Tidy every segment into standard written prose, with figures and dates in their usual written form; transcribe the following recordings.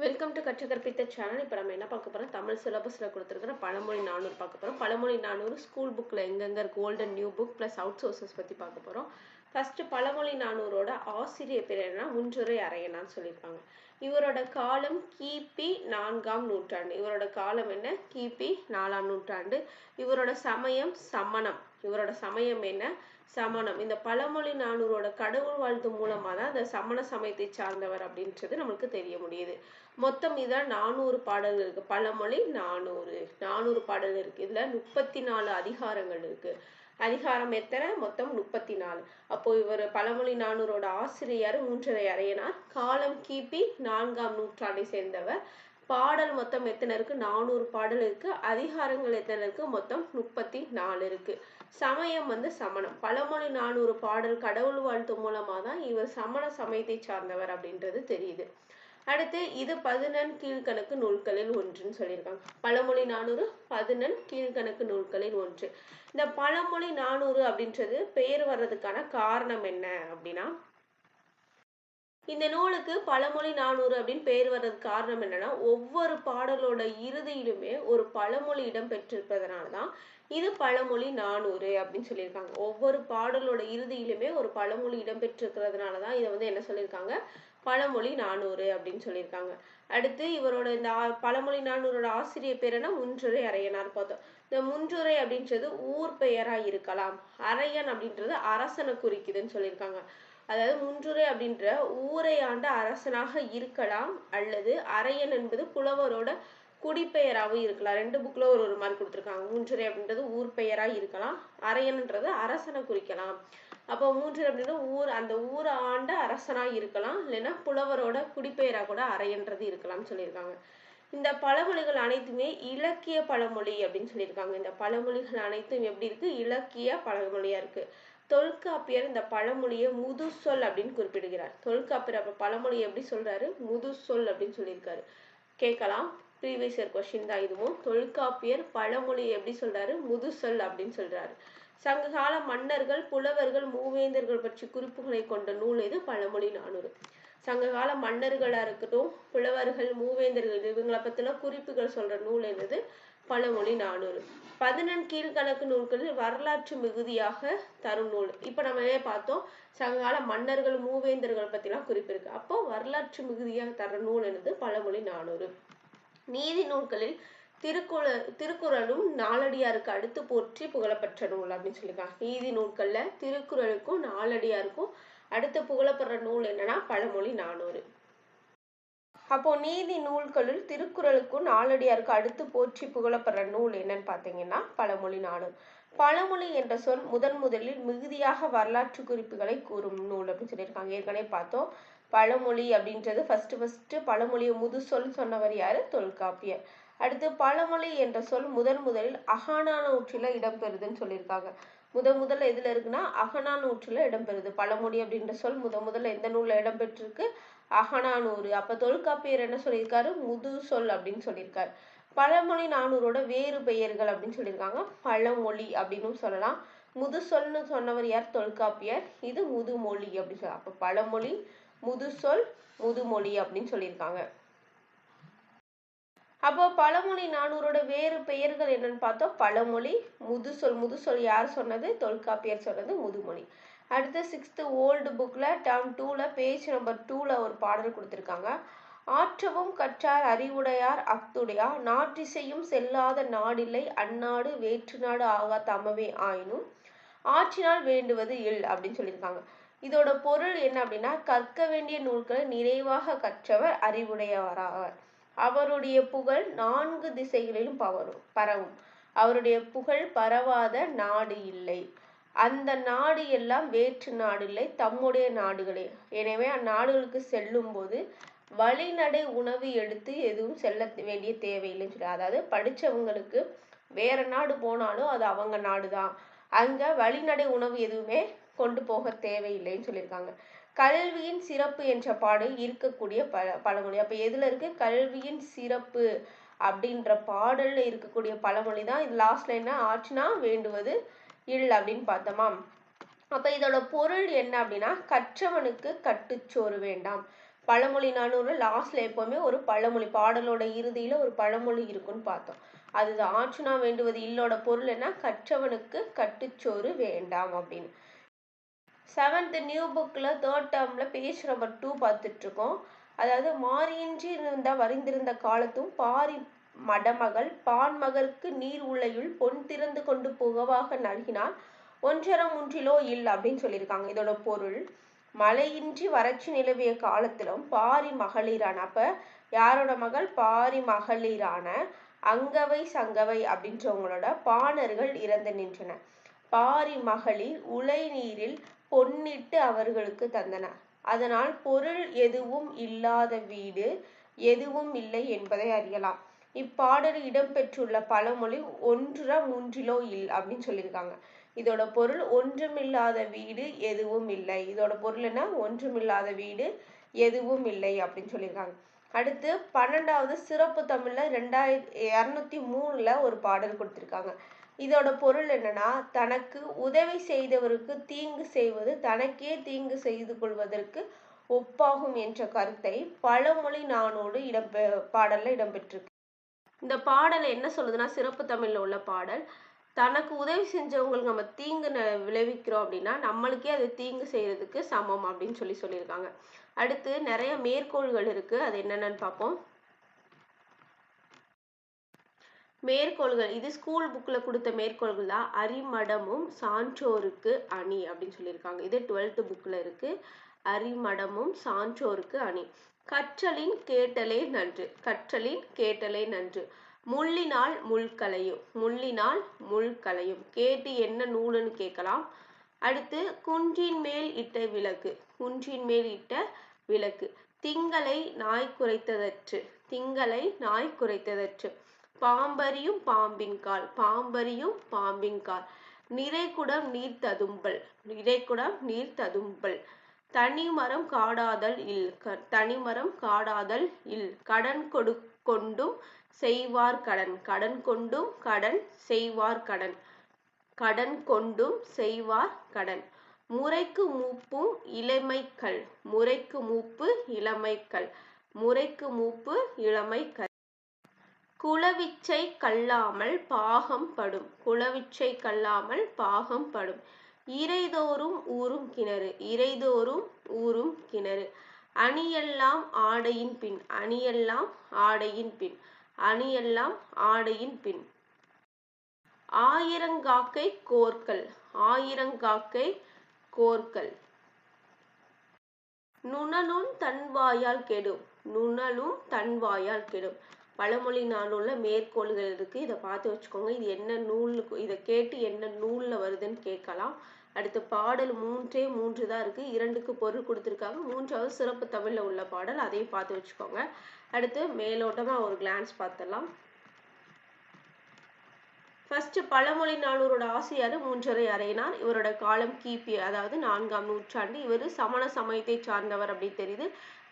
Welcome to கற்று கற்பித்த channel. இப்போ நம்ம என்ன பார்க்க போகிறோம், தமிழ் சிலபஸில் கொடுத்துருக்கிற பழமொழி 400 பார்க்க போகிறோம். பழமொழி 400 ஸ்கூல் புக்கில் எங்கெங்கே இருக்குது, old and new book plus out sources பற்றி பார்க்க போகிறோம். ஃபஸ்ட்டு பழமொழி 400ஓட ஆசிரியர் பேர் என்னன்னா முன்றுரை அரையனான்னு சொல்லியிருக்காங்க. இவரோட காலம் கிபி 4ஆம் நூற்றாண்டு. இவரோட காலம் என்ன? கிபி 4ஆம் நூற்றாண்டு. இவரோட சமயம் சமணம். இவரோட சமயம் என்ன? சமணம். இந்த பழமொழி 400ஓட கடவுள் வாழ்த்து மூலமாக தான் இந்த சமண சமயத்தை சார்ந்தவர் அப்படின்றது நம்மளுக்கு தெரிய முடியுது. மொத்தம் இதில் 400 பாடல்கள் இருக்கு. பழமொழி 400 பாடல்கள் இருக்கு. இதுல 34 அதிகாரங்கள் இருக்கு. அதிகாரம் எத்தனை? மொத்தம் 34. அப்போ இவர் பழமொழி 400ஓட ஆசிரியர் மூன்றரை அரையனார். காலம் கிபி 4ஆம் நூற்றாண்டை சேர்ந்தவர். பாடல் மொத்தம் எத்தனை இருக்கு? 400 பாடல் இருக்கு. அதிகாரங்கள் எத்தனை இருக்கு? மொத்தம் 34 இருக்கு. சமயம் சமணம். பழமொழி 400 பாடல் கடவுள் வாழ்த்து மூலமா தான் இவர் சமண சமயத்தை சார்ந்தவர் அப்படின்றது தெரியுது. அடுத்து இது 11 கீழ்கணக்கு நூல்களில் ஒன்றுன்னு சொல்லியிருக்காங்க. பழமொழி 400 11 கீழ்கணக்கு நூல்களில் ஒன்று. இந்த பழமொழி 400 அப்படின்றது பெயர் வர்றதுக்கான காரணம் என்ன அப்படின்னா, இந்த நூலுக்கு பழமொழி 400 அப்படின்னு பெயர் வர்றதுக்கு காரணம் என்னன்னா, ஒவ்வொரு பாடலோட இறுதியிலுமே ஒரு பழமொழி இடம் பெற்றிருப்பதனாலதான் இது பழமொழி 400 அப்படின்னு சொல்லியிருக்காங்க. ஒவ்வொரு பாடலோட இறுதியிலுமே ஒரு பழமொழி இடம் பெற்றிருக்கிறதுனாலதான் இதை என்ன சொல்லியிருக்காங்க, பழமொழி 400 அப்படின்னு சொல்லியிருக்காங்க. அடுத்து இவரோட இந்த பழமொழி 400ஓட ஆசிரியர் பேர் என்ன? முன்றுரை அரையனார் பார்த்தோம். இந்த முன்றுரை அப்படின்றது ஊர் பெயரா இருக்கலாம். அரையன் அப்படின்றது அரசனை குறிக்குதுன்னு சொல்லியிருக்காங்க. அதாவது முன்றுரை அப்படின்ற ஊரை ஆண்ட அரசனாக இருக்கலாம், அல்லது அரையன் என்பது புலவரோட குடிப்பெயராகவும் இருக்கலாம். ரெண்டு புக்ல ஒரு மாதிரி கொடுத்துருக்காங்க. முன்றுரை அப்படின்றது ஊர் பெயரா இருக்கலாம், அரையன்ன்றது அரசனை குறிக்கலாம். அப்போ மூன்று அப்படின்ற ஊர், அந்த ஊரை ஆண்ட அரசனா இருக்கலாம், இல்லைன்னா புலவரோட குடிப்பெயரா கூட அரையன்றது இருக்கலாம்னு சொல்லியிருக்காங்க. இந்த பழமொழிகள் அனைத்துமே இலக்கிய பழமொழி அப்படின்னு சொல்லியிருக்காங்க. இந்த பழமொழிகள் அனைத்தும் எப்படி இருக்கு? இலக்கிய பழமொழியா இருக்கு. தொல்காப்பியர் இந்த பழமொழியை முதுசொல் அப்படின்னு குறிப்பிடுகிறார். தொல்காப்பியர் அப்ப பழமொழி எப்படி சொல்றாரு? முதுசொல் அப்படின்னு சொல்லியிருக்காரு. கேட்கலாம், ப்ரீவியஸ் இயர் கொஸ்டின் தான் இதுவும். தொல்காப்பியர் பழமொழி எப்படி சொல்றாரு? முதுசொல் அப்படின்னு சொல்றாரு. சங்ககால மன்னர்கள், புலவர்கள், மூவேந்தர்கள் பற்றி குறிப்புகளை கொண்ட நூல் இது பழமொழி 400. சங்ககால மன்னர்களா இருக்கட்டும், புலவர்கள், மூவேந்தர்கள், இவங்களை பத்தின குறிப்புகள் சொல்ற நூல் என்னது? பழமொழி 400. 11 கீழ்கணக்கு நூல்களில் வரலாற்று மிகுதியாக தரும் நூல். இப்ப நம்ம பார்த்தோம், சங்ககால மன்னர்கள், மூவேந்தர்கள் பத்திலாம் குறிப்பு இருக்கு. அப்போ வரலாற்று மிகுதியாக தர நூல் என்னது? பழமொழி 400. நீதி நூல்களில் திருக்குறளும் நாலடியாருக்கு அடுத்து போற்றி புகழப்பெற்ற நூல் அப்படின்னு சொல்லியிருக்காங்க. நீதி நூல்கள்ல திருக்குறளுக்கும் நாலடியாருக்கும் அடுத்து புகழப்படுற நூல் என்னன்னா பழமொழி 400. அப்போ நீதி நூல்களுள் திருக்குறளுக்கும் நாலடியாருக்கு அடுத்து போற்றி புகழப்படுற நூல் என்னன்னு பார்த்தீங்கன்னா பழமொழி 400. பழமொழி என்ற சொல் முதலில் மிகுதியாக வரலாற்று குறிப்புகளை கூறும் நூல் அப்படின்னு சொல்லியிருக்காங்க. ஏற்கனவே பார்த்தோம், பழமொழி அப்படின்றது ஃபர்ஸ்ட் பழமொழியை முதுசொல் சொன்னவர் யாரு? தொல்காப்பியர். அடுத்து பழமொழி என்ற சொல் முதலில் அகநானூற்றில இடம்பெறுதுன்னு சொல்லியிருக்காங்க. முதல்ல எதுல இருக்குன்னா அகநானூற்றுல இடம்பெறுது. பழமொழி அப்படின்ற சொல் முதல்ல எந்த நூல்ல இடம்பெற்றிருக்கு? அகநானூறு. அப்ப தொல்காப்பியர் என்ன சொல்லியிருக்காரு? முதுசொல் அப்படின்னு சொல்லியிருக்காரு. பழமொழி 400ஓட வேறு பெயர்கள் அப்படின்னு சொல்லியிருக்காங்க. பழமொழி அப்படின்னு சொல்லலாம். முதுசொல்னு சொன்னவர் யார்? தொல்காப்பியர். இது முதுமொழி அப்படின்னு சொல்லலாம். அப்ப பழமொழி, முதுசொல், முதுமொழி அப்படின்னு சொல்லியிருக்காங்க. அப்போ பழமொழி 400ஓட வேறு பெயர்கள் என்னன்னு பார்த்தோம். பழமொழி, முதுசொல் யார் சொன்னது? தொல்காப்பியர் சொன்னது. முதுமொழி. அடுத்து 6th ஓல்டு புக்ல டேர்ம் 2ல பேஜ் நம்பர் 2ல ஒரு பாடல் கொடுத்திருக்காங்க. ஆற்றவும் கற்றார் அறிவுடையார் அஃதுடையார் நாற்றிசையும் செல்லாத நாடில்லை அந்நாடு வேற்று நாடு ஆகா தமவே ஆயினும் ஆற்றினால் வேண்டுவது இல் அப்படின்னு சொல்லியிருக்காங்க. இதோட பொருள் என்ன அப்படின்னா, கற்க வேண்டிய நூல்களை நிறைவாக கற்றவர் அறிவுடையவராவர். அவருடைய புகழ் 4 திசைகளிலும் பரவும். அவருடைய புகழ் பரவாத நாடு இல்லை. அந்த நாடு எல்லாம் வேற்று நாடு இல்லை, தம்முடைய நாடுகளே. எனவே அந்நாடுகளுக்கு செல்லும் போது வழிநடை உணவு எடுத்து எதுவும் செல்ல வேண்டிய தேவையில்லைன்னு சொல்லி, அதாவது படிச்சவங்களுக்கு வேற நாடு போனாலும் அது அவங்க நாடுதான், அங்க வழிநடை உணவு எதுவுமே கொண்டு போக தேவையில்லைன்னு சொல்லியிருக்காங்க. கல்வியின் சிறப்பு என்ற பாடல் இருக்கக்கூடிய பழமொழி. அப்ப எதுல இருக்கு? கல்வியின் சிறப்பு அப்படின்ற பாடல்ல இருக்கக்கூடிய பழமொழி தான் இது. லாஸ்ட்ல என்ன ஆச்சுன்னா வேண்டுவது இல் அப்படின்னு பார்த்தோமா. அப்ப இதோட பொருள் என்ன அப்படின்னா, கற்றவனுக்கு கட்டுச்சோறு வேண்டாம், பழமொழி நானூறு லாஸ்ட்ல எப்பவுமே ஒரு பழமொழி, பாடலோட இறுதியில ஒரு பழமொழி இருக்குன்னு பார்த்தோம். அதுதான் ஆச்சுனா வேண்டுவது இல்லோட பொருள் என்ன, கற்றவனுக்கு கட்டுச்சோறு வேண்டாம் அப்படின்னு. 7th நியூ புக்ல 3rd டேர்ம்ல பேஜ் நம்பர் 2 பார்த்துட்டு இருக்கோம். அதாவது மாறியின்றி இருந்த வரிந்திருந்த காலத்தும் பாரி மடமகள் பான்மகற்கு நீர் உலையுள் பொன் திறந்து கொண்டு புகவாக நல்கினான் ஒன்றரம் முன்றிலோ இல் அப்படின்னு சொல்லியிருக்காங்க. இதோட பொருள், மழையின்றி வறட்சி நிலவிய காலத்திலும் பாரி மகளிரான, அப்ப யாரோட மகள், பாரி மகளிரான அங்கவை சங்கவை அப்படின்றவங்களோட பாணர்கள் இறந்து நின்றன. பாரி மகளிர் உலை நீரில் பொன்னிட்டு அவர்களுக்கு தந்தன. அதனால் பொருள் எதுவும் இல்லாத வீடு எதுவும் இல்லை என்பதை அறியலாம். இப்பாடலில் இடம்பெற்றுள்ள பழமொழி ஒன்ற மூன்றிலோ இல் அப்படின்னு சொல்லியிருக்காங்க. இதோட பொருள் ஒன்றுமில்லாத வீடு எதுவும் இல்லை. இதோட பொருள் என்ன, ஒன்றுமில்லாத வீடு எதுவும் இல்லை அப்படின்னு சொல்லியிருக்காங்க. அடுத்து 12வது சிறப்பு தமிழ்ல 2203ல ஒரு பாடல் கொடுத்திருக்காங்க. இதோட பொருள் என்னன்னா, தனக்கு உதவி செய்தவருக்கு தீங்கு செய்வது தனக்கே தீங்கு செய்து கொள்வதற்கு ஒப்பாகும் என்ற கருத்தை பழமொழி நானூறு பாடல்ல இடம்பெற்றிருக்கு. இந்த பாடல் என்ன சொல்லுதுன்னா, சிறப்பு தமிழ்ல உள்ள பாடல், தனக்கு உதவி செஞ்சவங்களுக்கு நம்ம தீங்கு விளைவிக்கிறோம் அப்படின்னா நம்மளுக்கே அது தீங்கு செய்யறதுக்கு சமம் அப்படின்னு சொல்லியிருக்காங்க. அடுத்து நிறைய மேற்கோள்கள் இருக்கு, அது என்னென்னு பார்ப்போம். மேற்கோள்கள், இது ஸ்கூல் புக்ல கொடுத்த மேற்கோள்கள் தான். அரிமடமும் சான்றோருக்கு அணி அப்படின்னு சொல்லியிருக்காங்க. இது 12th புக்ல இருக்கு. அரிமடமும் சான்றோருக்கு அணி. கற்றலின் கேட்டலே நன்று, கற்றலின் கேட்டலே நன்று. முள்ளினால் முள்களையும், முள்ளினால் முள்களையும். கேட்டு என்ன நூலுன்னு கேட்கலாம். அடுத்து குன்றின் மேல் இட்ட விளக்கு, குன்றின் மேல் இட்ட விளக்கு. திங்களை நாய் குறைத்ததற்று, திங்களை நாய் குறைத்ததற்று. பாம்பரியும் பாம்பின் கால், பாம்பரியும் பாம்பின் கால். நிறைகுடம் நீர் ததும்பல், நிறைகுடம் நீர் ததும்பல். தனிமரம் காடாதல் இல், தனிமரம் காடாதல் இல். கடன் கொண்டும் செய்வார் கடன், கடன் கொண்டும் கடன் செய்வார் கடன், கடன் கொண்டும் செய்வார் கடன். முறைக்கு மூப்பும் இளமைக்கல், முறைக்கு மூப்பு இளமைக்கல், முறைக்கு மூப்பு இளமைக்கல். குளவிச்சை கல்லாமல் பாகம் படும், குளவிச்சை கல்லாமல் பாகம் படும். இறைதோறும் ஊரும் கிணறு, இறைதோறும் ஊரும் கிணறு. அணியெல்லாம் ஆடையின் பின், அணியெல்லாம் ஆடையின் பின், அணியெல்லாம் ஆடையின் பின். ஆயிரங்காக்கை கோர்க்கல், ஆயிரங்காக்கை கோர்க்கல். நுணலும் தன்வாயால் கெடும், நுணலும் தன்வாயால் கெடும். பழமொழி நானூறுல மேற்கோள்கள் இருக்கு, இதை பார்த்து வச்சுக்கோங்க. இது என்ன நூல், இதை கேட்டு என்ன நூல்ல வருதுன்னு கேட்கலாம். அடுத்து பாடல் 3 தான் இருக்கு, 2க்கு பொருள் கொடுத்துருக்காங்க. 3வது சிறப்பு தமிழ்ல உள்ள பாடல், அதையும் பார்த்து வச்சுக்கோங்க. அடுத்து மேலோட்டமா ஒரு கிளான்ஸ் பார்த்துடலாம். ஃபர்ஸ்ட் பழமொழி நானூரோட ஆசிரியர் மூன்றரை அறையினார். இவரோட காலம் கிபி, அதாவது 4ஆம் நூற்றாண்டு. இவர் சமண சமயத்தை சார்ந்தவர் அப்படின்னு தெரியுது.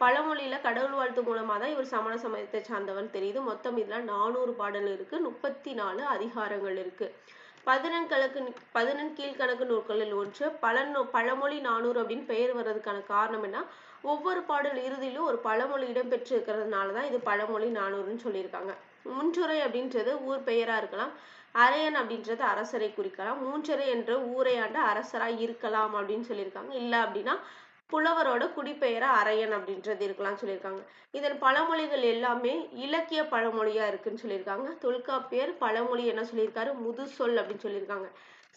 பழமொழியில கடவுள் வாழ்த்து மூலமா தான் இவர் சமண சமயத்தை சார்ந்தவன் தெரியுது. மொத்தம் இதுல 400 பாடல் இருக்கு, 34 அதிகாரங்கள் இருக்கு. 11 கீழ்கணக்கு நூல்களில் ஒன்று. பழமொழி நானூறு அப்படின்னு பெயர் வர்றதுக்கான காரணம் என்ன, ஒவ்வொரு பாடல் இறுதியிலும் ஒரு பழமொழி இடம்பெற்று இருக்கிறதுனாலதான் இது பழமொழி நானூறுன்னு சொல்லியிருக்காங்க. முன்றுரை அப்படின்றது ஊர் பெயரா இருக்கலாம், அரையன் அப்படின்றது அரசரை குறிக்கலாம், மூன்றரை என்ற ஊரை ஆண்ட அரசராய் இருக்கலாம் அப்படின்னு சொல்லியிருக்காங்க. இல்ல அப்படின்னா புலவரோட குடிப்பெயரா அரையன் அப்படின்றது இருக்கலாம் சொல்லியிருக்காங்க. இதன் பழமொழிகள் எல்லாமே இலக்கிய பழமொழியா இருக்குன்னு சொல்லியிருக்காங்க. தொல்காப்பியர் பழமொழி என்ன சொல்லியிருக்காரு, முது சொல் அப்படின்னு சொல்லியிருக்காங்க.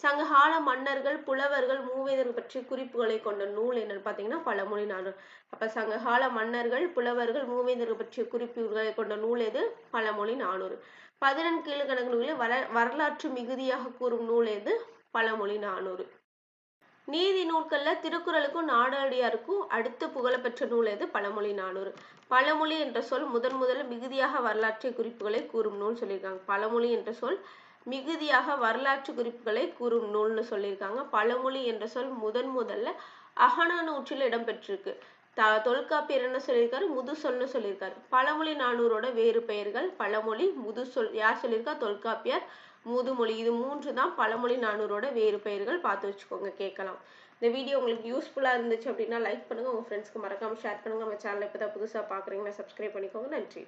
சங்ககால மன்னர்கள் புலவர்கள் மூவேந்தர்கள் பற்றிய குறிப்புகளை கொண்ட நூல் என்னன்னு பாத்தீங்கன்னா பழமொழி நானூறு. அப்ப சங்ககால மன்னர்கள் புலவர்கள் மூவேந்தர்கள் பற்றிய குறிப்புகளை கொண்ட நூல் எது, பழமொழி நானூறு. 11 கீழ்கணக்கு நூலில் வரலாற்று மிகுதியாக கூறும் நூல் எது, பழமொழி நானூறு. நீதி நூல்கள்ல திருக்குறளுக்கும் நாலடியாருக்கும் அடுத்து புகழப்பெற்ற நூல் எது, பழமொழி நானூறு. பழமொழி என்ற சொல் முதல்ல மிகுதியாக வரலாற்று குறிப்புகளை கூறும் நூல் சொல்லியிருக்காங்க. பழமொழி என்ற சொல் மிகுதியாக வரலாற்று குறிப்புகளை கூறும் நூல்னு சொல்லியிருக்காங்க. பழமொழி என்ற சொல் முதல்ல அகநானூற்றில் இடம்பெற்றிருக்கு. தொல்காப்பியர் என்ன சொல்லியிருக்காரு, முது சொல்னு சொல்லியிருக்காரு. பழமொழி நானூறோட வேறு பெயர்கள் பழமொழி, முது சொல். யார் சொல்லியிருக்கா, தொல்காப்பியர், முதுமொழி. இது 3 தான் பழமொழி நானூறோட வேறு பெயர்கள், பார்த்து வச்சுக்கோங்க, கேட்கலாம். இந்த வீடியோ உங்களுக்கு யூஸ்ஃபுல்லாக இருந்துச்சு அப்படின்னா லைக் பண்ணுங்கள், உங்கள் ஃப்ரெண்ட்ஸ்க்கு மறக்காமல் ஷேர் பண்ணுங்கள். நம்ம சேனலை இப்போ தான் புதுசாக பார்க்குறீங்கன்னா சப்ஸ்கிரைப் பண்ணிக்கோங்க. நன்றி.